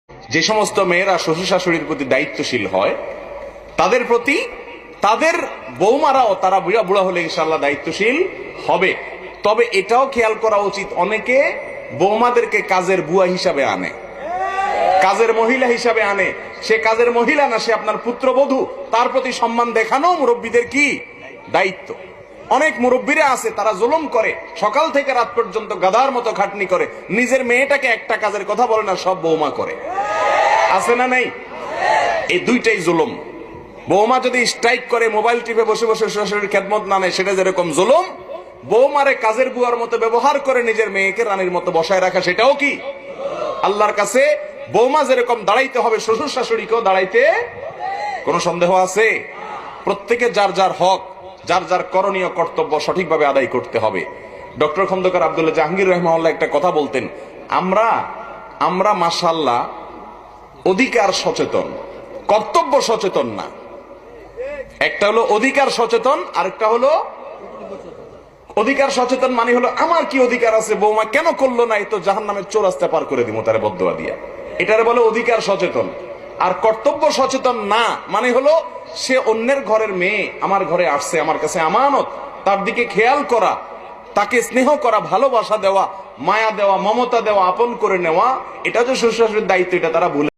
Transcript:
যে সমস্ত মেয়েরা শ্বশুর শাশুড়ির প্রতি দায়িত্বশীল হয় তাদের প্রতি তাদের বৌমারাও তারা বুড়া বুড়া হলে ইনশাআল্লাহ দায়িত্বশীল হবে। তবে এটাও খেয়াল করা উচিত, অনেকে বৌমাদেরকে কাজের বুয়া হিসাবে আনে, কাজের মহিলা হিসাবে আনে। সে কাজের মহিলা না, সে আপনার পুত্রবধূ। তার প্রতি সম্মান দেখানো মুরব্বীদের কি দায়িত্ব। অনেক মুরব্বীরা আছে তারা জুলুম করে, সকাল থেকে রাত পর্যন্ত গাধার মতো খাটনি করে, নিজের মেয়েটাকে একটা কাজের কথা বলে না, সব বৌমা করে। আছে না নেই? এই দুইটাই জুলুম। বৌমা যদি স্ট্রাইক করে মোবাইল টিপে বসে বসে শ্বশুরের খেদমত না নেয়, সেটা যেরকম জুলুম, বৌমারে কাজের বুয়ার মতো ব্যবহার করে নিজের মেয়েকে রানীর মতো বসায় রাখা, সেটাও কি আল্লাহর কাছে বৌমা যেরকম দাঁড়াইতে হবে, শ্বশুর শাশুড়িকেও দাঁড়াইতে কোনো সন্দেহ আছে? প্রত্যেকে যার যার হক, যার যার করণীয় কর্তব্য সঠিকভাবে আদায় করতে হবে। ডক্টর খন্দকার আব্দুল্লাহ জাহাঙ্গীর রহমাহুল্লাহ একটা কথা বলতেন, আমরা মাশাআল্লাহ অধিকার সচেতন, কর্তব্য সচেতন না। একটা হলো অধিকার সচেতন, আরেকটা হলো অধিকার সচেতন মানে হলো আমার কি অধিকার আছে, বৌমা কেন করলো না, এই তো জাহান্নামের চৌরাস্তা পার করে দিব তারে বদদোয়া দিয়া। এটারে বলে অধিকার সচেতন। আর কর্তব্য সচেতন না মানে হলো সে অন্যের ঘরের মেয়ে আমার ঘরে আসছে, আমার কাছে আমানত, তার দিকে খেয়াল করা, তাকে স্নেহ করা, ভালোবাসা দেওয়া, মায়া দেওয়া, মমতা দেওয়া, আপন করে নেওয়া। এটা যে শ্বশুর শাশুড়ির দায়িত্ব, এটা তারা ভুলে